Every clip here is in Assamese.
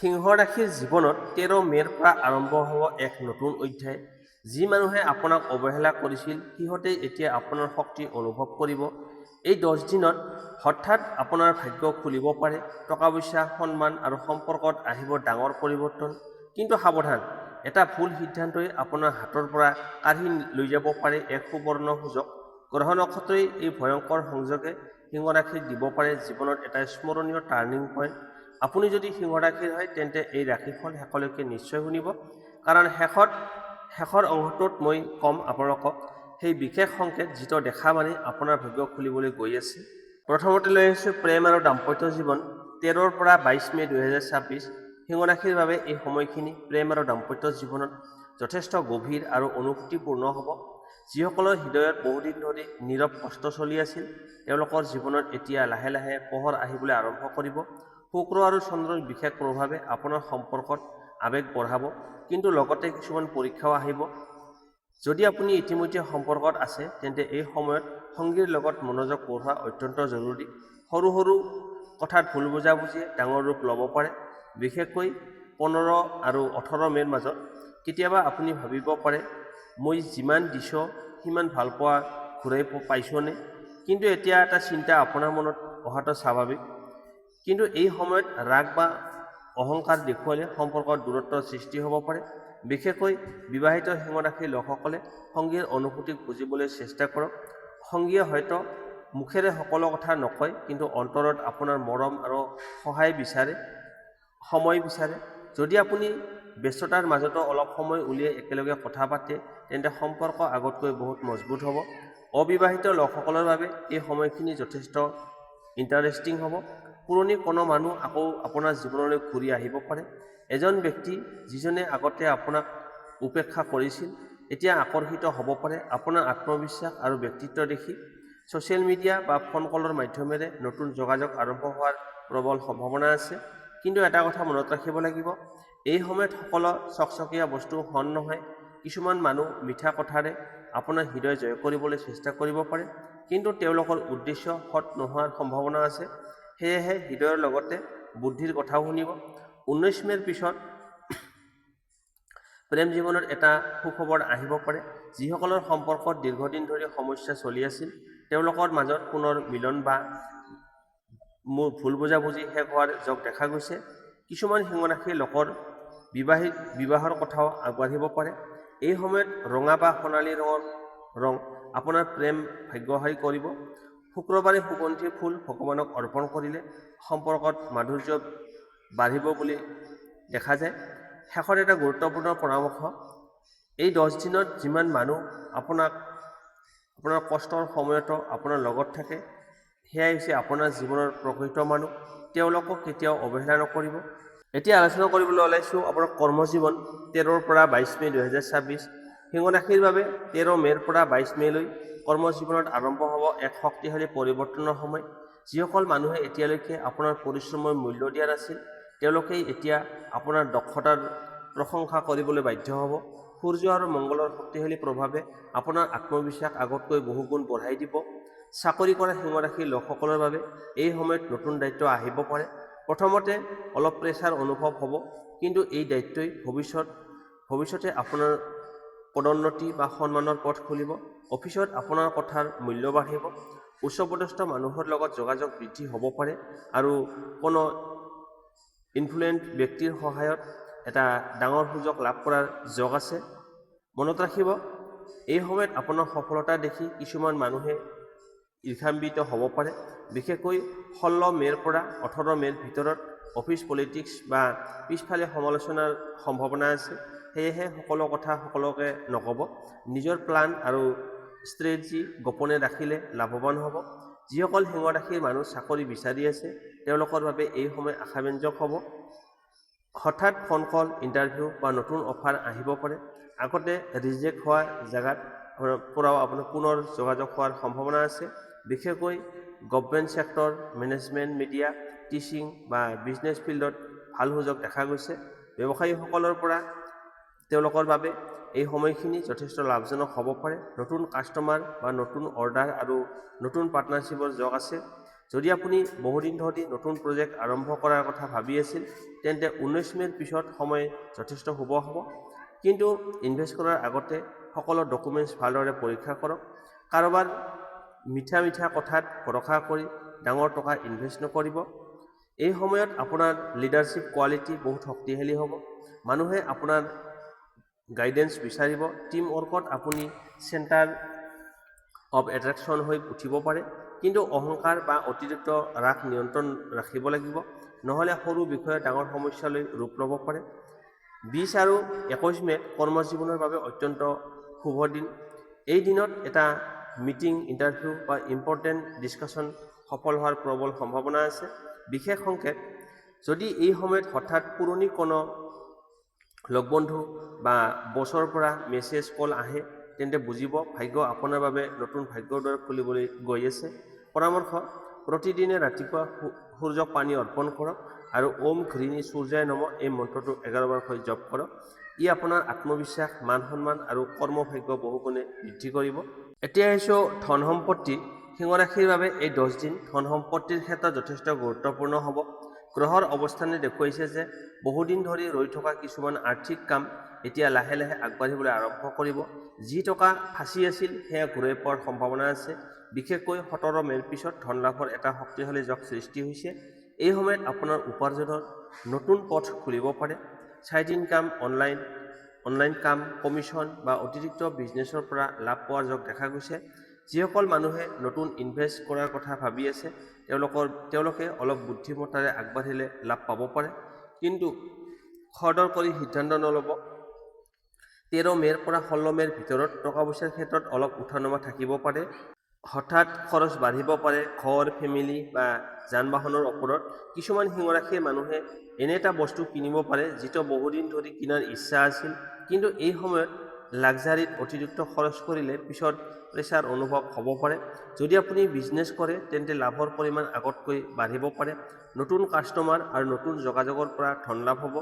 সিংহ ৰাশিৰ জীৱনত 13 মে'ৰ পৰা আৰম্ভ হ'ব এক নতুন অধ্যায়। যি মানুহে আপোনাক অৱহেলা কৰিছিল সিহঁতেই এতিয়া আপোনাৰ শক্তি অনুভৱ কৰিব। এই 10 দিনত হঠাৎ আপোনাৰ ভাগ্য খুলিব পাৰে। টকা পইচা, সন্মান আৰু সম্পৰ্কত আহিব ডাঙৰ পৰিৱৰ্তন। কিন্তু সাৱধান, এটা ভুল সিদ্ধান্তই আপোনাৰ হাতৰ পৰা কাঢ়ি লৈ যাব পাৰে এক সুবৰ্ণ সুযোগ। গ্ৰহ নক্ষত্ৰই এই ভয়ংকৰ সংযোগে সিংহ ৰাশিক দিব পাৰে জীৱনত এটা স্মৰণীয় টাৰ্ণিং পইণ্ট। আপুনি যদি সিংহ ৰাশিৰ হয় তেন্তে এই ৰাশিফল শেষলৈকে নিশ্চয় শুনিব, কাৰণ শেষৰ অংশটোত মই ক'ম আপোনালোকক সেই বিশেষ সংকেত যিটো দেখা মানে আপোনাৰ ভাগ্য খুলিবলৈ গৈ আছে। প্ৰথমতে লৈ আহিছোঁ প্ৰেম আৰু দাম্পত্য জীৱন। 13 পৰা 22 মে' 2026 সিংহ ৰাশিৰ বাবে এই সময়খিনি প্ৰেম আৰু দাম্পত্য জীৱনত যথেষ্ট গভীৰ আৰু অনুভূতিপূৰ্ণ হ'ব। যিসকলৰ হৃদয়ত বহুদিন ধৰি নীৰৱ কষ্ট চলি আছিল, তেওঁলোকৰ জীৱনত এতিয়া লাহে লাহে পোহৰ আহিবলৈ আৰম্ভ কৰিব। শুক্ৰ আৰু চন্দ্ৰৰ বিশেষ প্ৰভাৱে আপোনাৰ সম্পৰ্কত আৱেগ বঢ়াব, কিন্তু লগতে কিছুমান পৰীক্ষাও আহিব। যদি আপুনি ইতিমধ্যে সম্পৰ্কত আছে তেন্তে এই সময়ত সংগীৰ লগত মনোযোগ বঢ়োৱা অত্যন্ত জৰুৰী। সৰু সৰু কথাত ভুল বুজাবুজিয়ে ডাঙৰ ৰূপ ল'ব পাৰে, বিশেষকৈ 15 আৰু 18 মে'ৰ মাজত। কেতিয়াবা আপুনি ভাবিব পাৰে, মই যিমান দিছোঁ সিমান ভালপোৱা ঘূৰাই পাইছোঁনে? কিন্তু এতিয়া এটা চিন্তা আপোনাৰ মনত অহাটো স্বাভাৱিক। কিন্তু এই সময়ত ৰাগ বা অহংকাৰ দেখুৱালে সম্পৰ্কত দূৰত্বৰ সৃষ্টি হ'ব পাৰে। বিশেষকৈ বিবাহিত সিংহ ৰাশিৰ লোকসকলে সংগীৰ অনুভূতিক বুজিবলৈ চেষ্টা কৰক। সংগীয়ে হয়তো মুখেৰে সকলো কথা নকয়, কিন্তু অন্তৰত আপোনাৰ মৰম আৰু সময় বিচাৰে। যদি আপুনি ব্যস্ততাৰ মাজতো অলপ সময় উলিয়াই একেলগে কথা পাতে তেন্তে সম্পৰ্ক আগতকৈ বহুত মজবুত হ'ব। অবিবাহিত লোকসকলৰ বাবে এই সময়খিনি যথেষ্ট ইণ্টাৰেষ্টিং হ'ব। পুৰণি কোনো মানুহ আকৌ আপোনাৰ জীৱনলৈ ঘূৰি আহিব পাৰে। এজন ব্যক্তি যিজনে আগতে আপোনাক উপেক্ষা কৰিছিল এতিয়া আকৰ্ষিত হ'ব পাৰে আপোনাৰ আত্মবিশ্বাস আৰু ব্যক্তিত্ব দেখি। ছ'চিয়েল মিডিয়া বা ফোন কলৰ মাধ্যমেৰে নতুন যোগাযোগ আৰম্ভ হোৱাৰ প্ৰবল সম্ভাৱনা আছে। কিন্তু এটা কথা মনত ৰাখিব লাগিব, এই সময়ত সকলো চকচকীয়া বস্তু হন নহয়। কিছুমান মানুহ মিঠা কথাৰে আপোনাৰ হৃদয় জয় কৰিবলৈ চেষ্টা কৰিব পাৰে, কিন্তু তেওঁলোকৰ উদ্দেশ্য সৎ নোহোৱাৰ সম্ভাৱনা আছে। সেয়েহে হৃদয়ৰ লগতে বুদ্ধিৰ কথাও শুনিব। 19 মে'ৰ পিছত প্ৰেম জীৱনত এটা সুখবৰ আহিব পাৰে। যিসকলৰ সম্পৰ্কত দীৰ্ঘদিন ধৰি সমস্যা চলি আছিল তেওঁলোকৰ মাজত পুনৰ মিলন বা ভুল বুজাবুজি শেষ হোৱাৰ যোগ দেখা গৈছে। কিছুমান সিংহ ৰাশিৰ লোকৰ বিবাহৰ কথাও আগবাঢ়িব পাৰে। এই সময়ত ৰঙা বা সোণালী ৰং আপোনাৰ প্ৰেম ভাগ্যশালী কৰিব। শুক্ৰবাৰে সুগন্ধি ফুল ভগৱানক অৰ্পণ কৰিলে সম্পৰ্কত মাধুৰ্য বাঢ়িব বুলি দেখা যায়। শেষত এটা গুৰুত্বপূৰ্ণ পৰামৰ্শ, এই 10 দিনত যিমান মানুহ আপোনাৰ কষ্টৰ সময়তো আপোনাৰ লগত থাকে সেয়াই হৈছে আপোনাৰ জীৱনৰ প্ৰকৃত মানুহ। তেওঁলোকক কেতিয়াও অৱহেলা নকৰিব। এতিয়া আলোচনা কৰিবলৈ ওলাইছোঁ আপোনাৰ কৰ্মজীৱন। 13 পৰা 22 মে' 2026 সিংহ ৰাশিৰ বাবে 13 মে'ৰ পৰা 22 মে'লৈ কৰ্মজীৱনত আৰম্ভ হ'ব এক শক্তিশালী পৰিৱৰ্তনৰ সময়। যিসকল মানুহে এতিয়ালৈকে আপোনাৰ পৰিশ্ৰমৰ মূল্য দিয়া নাছিল তেওঁলোকেই এতিয়া আপোনাৰ দক্ষতাৰ প্ৰশংসা কৰিবলৈ বাধ্য হ'ব। সূৰ্য আৰু মংগলৰ শক্তিশালী প্ৰভাৱে আপোনাৰ আত্মবিশ্বাস আগতকৈ বহু গুণ বঢ়াই দিব। চাকৰি কৰা সিংহ ৰাশিৰ লোকসকলৰ বাবে এই সময়ত নতুন দায়িত্ব আহিব পাৰে। প্ৰথমতে অলপ প্ৰেছাৰ অনুভৱ হ'ব, কিন্তু এই দায়িত্বই ভৱিষ্যতে আপোনাৰ পদোন্নতি বা সন্মানৰ পথ খুলিব। অফিচত আপোনাৰ কথাৰ মূল্য বাঢ়িব। উচ্চপদস্থ মানুহৰ লগত যোগাযোগ বৃদ্ধি হ'ব পাৰে আৰু কোনো ইনফ্লুৱেণ্ট ব্যক্তিৰ সহায়ত এটা ডাঙৰ সুযোগ লাভ কৰাৰ যোগ আছে। মনত ৰাখিব, এই সময়ত আপোনাৰ সফলতা দেখি কিছুমান মানুহে ঈৰ্ষান্বিত হ'ব পাৰে। বিশেষকৈ 16 মে'ৰ পৰা 18 মে'ৰ ভিতৰত অফিচ পলিটিক্স বা পিছফালে সমালোচনাৰ সম্ভাৱনা আছে। সেয়েহে সকলো কথা সকলোকে নক'ব। নিজৰ প্লান আৰু ষ্ট্ৰেটেজি গোপনে ৰাখিলে লাভৱান হ'ব। যিসকল সিংহ ৰাশিৰ মানুহ চাকৰি বিচাৰি আছে তেওঁলোকৰ বাবে এই সময় আশাব্যঞ্জক হ'ব। হঠাৎ ফোন কল, ইণ্টাৰভিউ বা নতুন অফাৰ আহিব পাৰে। আগতে ৰিজেক্ট হোৱা জেগাত পৰাও আপোনাৰ পুনৰ যোগাযোগ হোৱাৰ সম্ভাৱনা আছে। বিশেষকৈ government sector, management, media, teaching বা বিজনেছ ফিল্ডত ভাল সুযোগ দেখা গৈছে। ব্যৱসায়ীসকলৰ পৰা তেওঁলোকৰ বাবে এই সময়খিনি যথেষ্ট লাভজনক হ'ব পাৰে। নতুন কাষ্টমাৰ বা নতুন অৰ্ডাৰ আৰু নতুন পাৰ্টনাৰশ্বিপৰ যোগ আছে। যদি আপুনি বহুদিন ধৰি নতুন প্ৰজেক্ট আৰম্ভ কৰাৰ কথা ভাবি আছিল, তেন্তে 19 মে'ৰ পিছত সময় যথেষ্ট শুভ হ'ব। কিন্তু ইনভেষ্ট কৰাৰ আগতে সকলো ডকুমেণ্টছ ভালদৰে পৰীক্ষা কৰক। কাৰোবাৰ মিঠা কথাত ভৰসা কৰি ডাঙৰ টকা ইনভেষ্ট নকৰিব। এই সময়ত আপোনাৰ লিডাৰশ্বিপ কোৱালিটি বহুত শক্তিশালী হ'ব। মানুহে আপোনাৰ গাইডেন্স বিচাৰিব। টিম ৱৰ্কত আপুনি চেণ্টাৰ অফ এট্ৰেকশ্যন হৈ উঠিব পাৰে, কিন্তু অহংকাৰ বা অতিৰিক্ত ৰাগ নিয়ন্ত্ৰণ ৰাখিব লাগিব, নহ'লে সৰু বিষয়ে ডাঙৰ সমস্যালৈ ৰূপ ল'ব পাৰে। 20 আৰু 21 মে'ত কৰ্মজীৱনৰ বাবে অত্যন্ত শুভ দিন। এই দিনত এটা মিটিং, ইণ্টাৰভিউ বা ইম্পৰ্টেণ্ট ডিছকাশ্যন সফল হোৱাৰ প্ৰবল সম্ভাৱনা আছে। বিশেষ সংকেত: যদি এই সময়ত হঠাৎ পুৰণি কোনো লগ বন্ধু বা বছৰৰ পৰা মেছেজ কল আহে, তেন্তে বুজিব ভাগ্য আপোনাৰ বাবে নতুন ভাগ্যৰ দ্বাৰ খুলিবলৈ গৈ আছে। পৰামৰ্শ: প্ৰতিদিনে ৰাতিপুৱা সূৰ্যক পানী অৰ্পণ কৰক আৰু ওম ঘৃণী সূৰ্যায় নমঃ এই মন্ত্ৰটো 11 বাৰকৈ জপ কৰক। ই আপোনাৰ আত্মবিশ্বাস, মান সন্মান আৰু কৰ্মভাগ্য বহুগুণে বৃদ্ধি কৰিব। এতিয়া আহিছোঁ ধন সম্পত্তি। সিংহ ৰাশিৰ বাবে এই 10 দিন ধন সম্পত্তিৰ ক্ষেত্ৰত যথেষ্ট গুৰুত্বপূৰ্ণ হ'ব। গ্ৰহৰ অৱস্থানে দেখুৱাইছে যে বহুদিন ধৰি ৰৈ থকা কিছুমান আৰ্থিক কাম এতিয়া লাহে লাহে আগবাঢ়িবলৈ আৰম্ভ কৰিব। যি টকা ফাঁচি আছিল সেয়া ঘূৰাই পোৱাৰ সম্ভাৱনা আছে। বিশেষকৈ 17 মে'ৰ পিছত ধন লাভৰ এটা শক্তিশালী যোগ সৃষ্টি হৈছে। এই সময়ত আপোনাৰ উপাৰ্জনৰ নতুন পথ খুলিব পাৰে। ছাইড ইনকাম, অনলাইন কাম, কমিশ্যন বা অতিৰিক্ত বিজনেছৰ পৰা লাভ পোৱাৰ যোগ দেখা গৈছে। যিসকল মানুহে নতুন ইনভেষ্ট কৰাৰ কথা ভাবি আছে, তেওঁলোকে অলপ বুদ্ধিমত্তাৰে আগবাঢ়িলে লাভ পাব পাৰে, কিন্তু খৰদৰ কৰি সিদ্ধান্ত নল'ব। 13 মে'ৰ পৰা 16 মে'ৰ ভিতৰত টকা পইচাৰ ক্ষেত্ৰত অলপ উঠা-নমা থাকিব পাৰে। হঠাৎ খৰচ বাঢ়িব পাৰে ঘৰ, ফেমিলি বা যান-বাহনৰ ওপৰত। কিছুমান সিংহ ৰাশিৰ মানুহে এনে এটা বস্তু কিনিব পাৰে যিটো বহুদিন ধৰি কিনাৰ ইচ্ছা আছিল, কিন্তু এই সময়ত লাক্সাৰীত অতিৰিক্ত খৰচ কৰিলে পিছত প্ৰেছাৰ অনুভৱ হ'ব পাৰে। যদি আপুনি বিজনেছ কৰে, তেন্তে লাভৰ পৰিমাণ আগতকৈ বাঢ়িব পাৰে। নতুন কাষ্টমাৰ আৰু নতুন যোগাযোগৰ পৰা ধন লাভ হ'ব।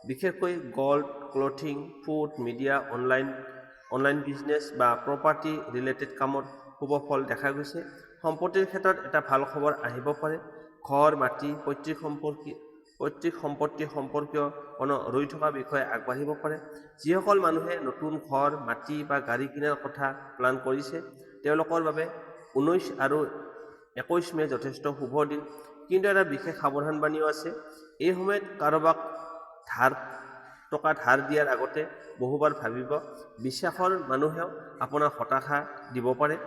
বিশেষকৈ gold, clothing, food, media, online business বা প্ৰপাৰ্টি ৰিলেটেড কামত শুভ ফল দেখা গৈছে। সম্পত্তিৰ ক্ষেত্ৰত এটা ভাল খবৰ আহিব পাৰে। ঘৰ, মাটি, পৈতৃক সম্পত্তি সম্পৰ্কীয় কোনো ৰৈ থকা বিষয়ে আগবাঢ়িব পাৰে। যিসকল মানুহে নতুন ঘৰ, মাটি বা গাড়ী কিনাৰ কথা প্লান কৰিছে, তেওঁলোকৰ বাবে 19 আৰু 21 মে' যথেষ্ট শুভ দিন। কিন্তু এটা বিশেষ সাৱধানবাণীও আছে। এই সময়ত কাৰোবাক টকা ধাৰ দিয়াৰ আগতে বহুবাৰ ভাবিব। বিশ্বাসৰ মানুহেও আপোনাক হতাশা দিব পাৰে।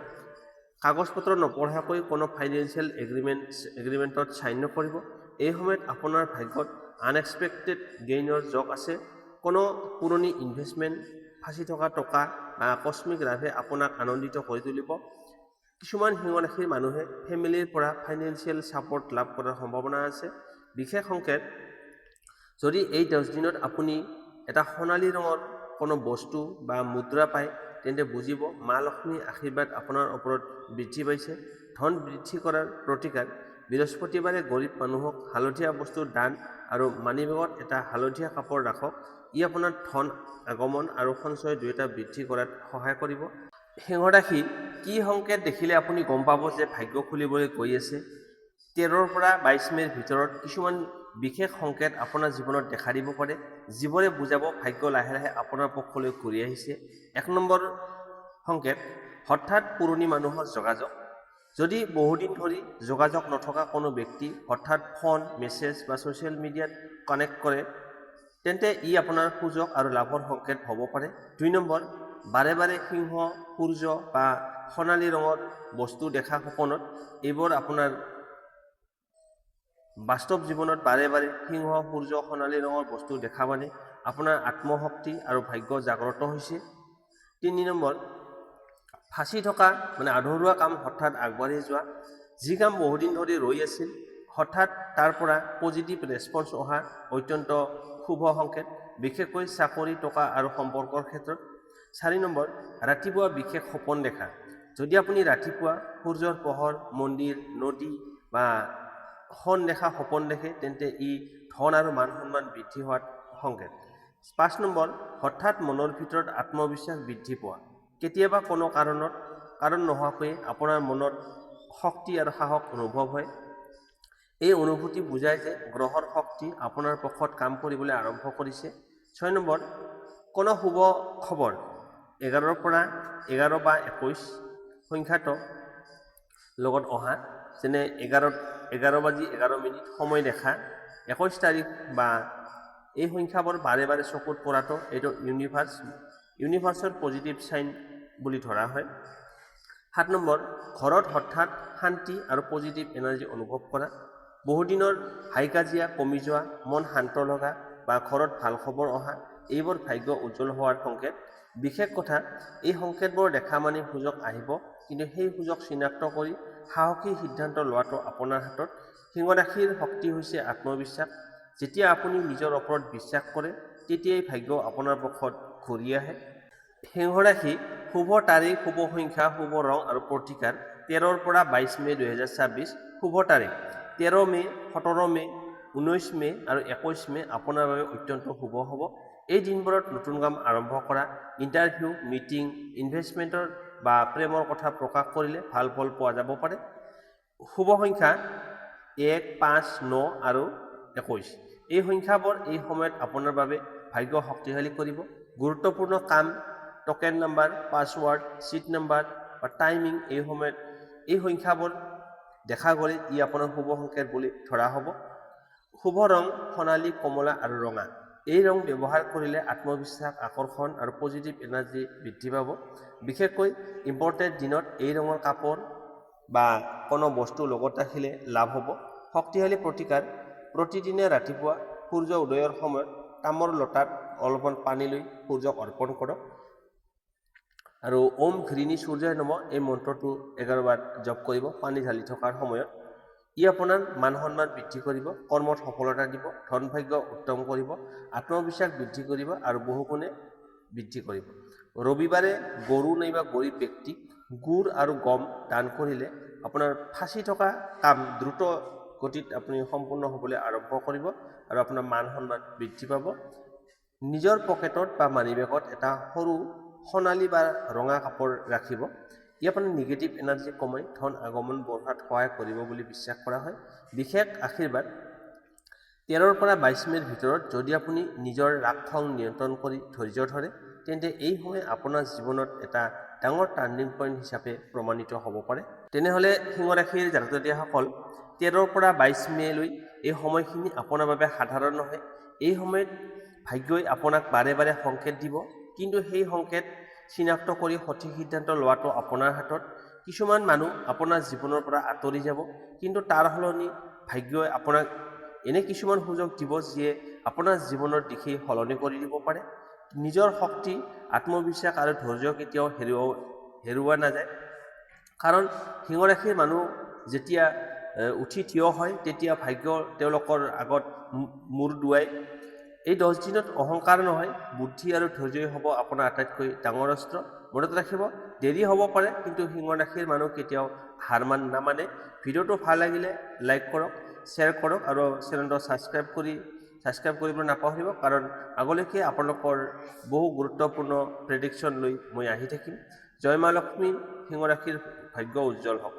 কাগজ-পত্ৰ নপঢ়াকৈ কোনো ফাইনেন্সিয়েল এগ্ৰিমেণ্টত ছাইন নকৰিব। এই সময়ত আপোনাৰ ভাগ্যত আনএক্সপেক্টেড গেইনৰ যোগ আছে। কোনো পুৰণি ইনভেষ্টমেণ্ট, ফাঁচি থকা টকা বা আকস্মিক লাভে আপোনাক আনন্দিত কৰি তুলিব। কিছুমান সিংহ ৰাশিৰ মানুহে ফেমিলিৰ পৰা ফাইনেন্সিয়েল ছাপৰ্ট লাভ কৰাৰ সম্ভাৱনা আছে। বিশেষ সংকেত: যদি এই 10 দিনত আপুনি এটা সোণালী ৰঙৰ কোনো বস্তু বা মুদ্ৰা পায়, তেন্তে বুজিব মা লক্ষ্মীৰ আশীৰ্বাদ আপোনাৰ ওপৰত বৃদ্ধি পাইছে। ধন বৃদ্ধি কৰাৰ প্ৰতিকাৰ: বৃহস্পতিবাৰে গৰীব মানুহক হালধীয়া বস্তুৰ দান আৰু মানিবেগত এটা হালধীয়া কাপোৰ ৰাখক। ই আপোনাৰ ধন আগমন আৰু সঞ্চয় দুয়োটা বৃদ্ধি কৰাত সহায় কৰিব। সিংহ ৰাশি, কি সংকেত দেখিলে আপুনি গম পাব যে ভাগ্য খুলিবলৈ গৈ আছে? 13 পৰা 22 মে'ৰ ভিতৰত কিছুমান বিশেষ সংকেত আপোনাৰ জীৱনত দেখা দিব পাৰে, যিবোৰে বুজাব ভাগ্য লাহে লাহে আপোনাৰ পক্ষলৈ ঘূৰি আহিছে। 1 নম্বৰ সংকেত: হঠাৎ পুৰণি মানুহৰ যোগাযোগ। যদি বহুদিন ধৰি যোগাযোগ নথকা কোনো ব্যক্তি হঠাৎ ফোন, মেছেজ বা ছ'চিয়েল মিডিয়াত কানেক্ট কৰে, তেন্তে ই আপোনাৰ সুযোগ আৰু লাভৰ সংকেত হ'ব পাৰে। 2 নম্বৰ: বাৰে বাৰে সিংহ, সূৰ্য বা সোণালী ৰঙৰ বস্তু দেখা সপোনত। এইবোৰ আপোনাৰ বাস্তৱ জীৱনত বাৰে বাৰে সিংহ, সূৰ্য, সোণালী ৰঙৰ বস্তু দেখা মানে আপোনাৰ আত্মশক্তি আৰু ভাগ্য জাগ্ৰত হৈছে। 3 নম্বৰ: ফাঁচি থকা আধৰুৱা কাম হঠাৎ আগবাঢ়ি যোৱা। যি কাম বহুদিন ধৰি ৰৈ আছিল, হঠাৎ তাৰ পৰা পজিটিভ ৰেছপন্স অহা অত্যন্ত শুভ সংকেত, বিশেষকৈ চাকৰি, টকা আৰু সম্পৰ্কৰ ক্ষেত্ৰত। 4 নম্বৰ: ৰাতিপুৱা বিশেষ সপোন দেখা। যদি আপুনি ৰাতিপুৱা সূৰ্যৰ পোহৰ, মন্দিৰ, নদী বা সোণ দেখা সপোন দেখে, তেন্তে ই ধন আৰু মান সন্মান বৃদ্ধি হোৱাত সংকেত। 5 নম্বৰ: হঠাৎ মনৰ ভিতৰত আত্মবিশ্বাস বৃদ্ধি পোৱা। কেতিয়াবা কোনো কাৰণ নোহোৱাকৈ আপোনাৰ মনত শক্তি আৰু সাহস অনুভৱ হয়। এই অনুভূতি বুজায় যে গ্ৰহৰ শক্তি আপোনাৰ পক্ষত কাম কৰিবলৈ আৰম্ভ কৰিছে। 6 নম্বৰ, কোনো শুভ খবৰ 11ৰ পৰা 11 বা 21 সংখ্যাত লগত অহা, যেনে 11:11 সময় দেখা, 21 তাৰিখ বা এই সংখ্যাবোৰ বাৰে বাৰে চকুত পৰাটো এইটো ইউনিভাৰ্ছৰ পজিটিভ চাইন বুলি ধৰা হয়। 7 নম্বৰ, ঘৰত হঠাৎ শান্তি আৰু পজিটিভ এনাৰ্জি অনুভৱ কৰা, বহুদিনৰ হাই কাজিয়া কমি যোৱা, মন শান্ত লগা বা ঘৰত ভাল খবৰ অহা, এইবোৰ ভাগ্য উজ্জ্বল হোৱাৰ সংকেত। বিশেষ কথা, এই সংকেতবোৰ দেখা মানে সুযোগ আহিব, কিন্তু সেই সুযোগ চিনাক্ত কৰি সাহসী সিদ্ধান্ত লোৱাটো আপোনাৰ হাতত। সিংহ ৰাশিৰ শক্তি হৈছে আত্মবিশ্বাস। যেতিয়া আপুনি নিজৰ ওপৰত বিশ্বাস কৰে তেতিয়াই ভাগ্য আপোনাৰ পক্ষত ঘূৰি আহে। সিংহ ৰাশি, শুভ তাৰিখ, শুভ সংখ্যা, শুভ ৰং আৰু প্ৰতিকাৰ 13ৰ পৰা 22 মে 2026। শুভ তাৰিখ 13 মে, 17 মে, 19 মে আৰু 21 মে আপোনাৰ বাবে অত্যন্ত শুভ হ'ব। এই দিনবোৰত নতুন কাম আৰম্ভ কৰা, ইণ্টাৰভিউ, মিটিং, ইনভেষ্টমেণ্টৰ বা প্ৰেমৰ কথা প্ৰকাশ কৰিলে ভাল ফল পোৱা যাব পাৰে। শুভ সংখ্যা 1, 5, 9 আৰু 21। এই সংখ্যাবোৰ এই সময়ত আপোনাৰ বাবে ভাগ্য শক্তিশালী কৰিব। গুৰুত্বপূৰ্ণ কাম, token number, password, seat number বা টাইমিং এই সময়ত এই সংখ্যাবোৰ দেখা গ'লে ই আপোনাৰ শুভ সংকেত বুলি ধৰা হ'ব। শুভ ৰং সোণালী, কমলা আৰু ৰঙা। এই ৰং ব্যৱহাৰ কৰিলে আত্মবিশ্বাস, আকৰ্ষণ আৰু পজিটিভ এনাৰ্জি বৃদ্ধি পাব। বিশেষকৈ ইম্পৰ্টেণ্ট দিনত এই ৰঙৰ কাপোৰ বা কোনো বস্তু লগত ৰাখিলে লাভ হ'ব। শক্তিশালী প্ৰতিকাৰ, প্ৰতিদিনে ৰাতিপুৱা সূৰ্য উদয়ৰ সময়ত তামৰ লতাত অলপমান পানী লৈ সূৰ্যক অৰ্পণ কৰক আৰু ওম ঘৃণী সূৰ্যায় নমঃ এই মন্ত্ৰটো 11 বাৰ জপ কৰিব পানী ঢালি থকাৰ সময়ত। ই আপোনাৰ মান সন্মান বৃদ্ধি কৰিব, কৰ্মত সফলতা দিব, ধন ভাগ্য উত্তম কৰিব, আত্মবিশ্বাস বৃদ্ধি কৰিব আৰু বহুগুণে বৃদ্ধি কৰিব। ৰবিবাৰে গৰু নাইবা গৰীব ব্যক্তিক গুড় আৰু গম দান কৰিলে আপোনাৰ ফাঁচি থকা কাম দ্ৰুত গতিত আপুনি সম্পূৰ্ণ হ'বলৈ আৰম্ভ কৰিব আৰু আপোনাৰ মান সন্মান বৃদ্ধি পাব। নিজৰ পকেটত বা মানিবেগত এটা সৰু সোণালী বা ৰঙা কাপোৰ ৰাখিব। ই আপোনাৰ নিগেটিভ এনাৰ্জি কমাই ধন আগমন বঢ়োৱাত সহায় কৰিব বুলি বিশ্বাস কৰা হয়। বিশেষ আশীৰ্বাদ, 13ৰ পৰা 22 মেৰ ভিতৰত যদি আপুনি নিজৰ ৰাগ খং নিয়ন্ত্ৰণ কৰি ধৈৰ্য ধৰে তেন্তে এই সময় আপোনাৰ জীৱনত এটা ডাঙৰ টাৰ্ণিং পইণ্ট হিচাপে প্ৰমাণিত হ'ব পাৰে। তেনেহ'লে সিংহ ৰাশিৰ জাতক-জাতিসকল, 13ৰ পৰা 22 মেলৈ এই সময়খিনি আপোনাৰ বাবে সাধাৰণ নহয়। এই সময়ত ভাগ্যই আপোনাক বাৰে বাৰে সংকেত দিব, কিন্তু সেই সংকেত চিনাক্ত কৰি সঠিক সিদ্ধান্ত লোৱাটো আপোনাৰ হাতত। কিছুমান মানুহ আপোনাৰ জীৱনৰ পৰা আঁতৰি যাব, কিন্তু তাৰ সলনি ভাগ্যই আপোনাক এনে কিছুমান সুযোগ দিব যিয়ে আপোনাৰ জীৱনৰ দিশেই সলনি কৰি দিব পাৰে। নিজৰ শক্তি, আত্মবিশ্বাস আৰু ধৈৰ্য কেতিয়াও হেৰুওৱা নাযায়, কাৰণ সিংহ ৰাশিৰ মানুহ যেতিয়া উঠি থিয় হয় তেতিয়া ভাগ্য তেওঁলোকৰ আগত মূৰ দুৱাই। এই 10 দিনত অহংকাৰ নহয়, বুদ্ধি আৰু ধৈৰ্যই হ'ব আপোনাৰ আটাইতকৈ ডাঙৰ অস্ত্ৰ। মনত ৰাখিব, দেৰি হ'ব পাৰে, কিন্তু সিংহ ৰাশিৰ মানুহ কেতিয়াও হাৰ নামানে। ভিডিঅ'টো ভাল লাগিলে লাইক কৰক, শ্বেয়াৰ কৰক আৰু চেনেলটো ছাবস্ক্ৰাইব কৰিবলৈ নাপাহৰিব, কাৰণ আগলৈকে আপোনালোকৰ বহু গুৰুত্বপূৰ্ণ প্ৰেডিকশ্যন লৈ মই আহি থাকিম। জয় মা লক্ষ্মী, সিংহ ৰাশিৰ ভাগ্য উজ্জ্বল হওক।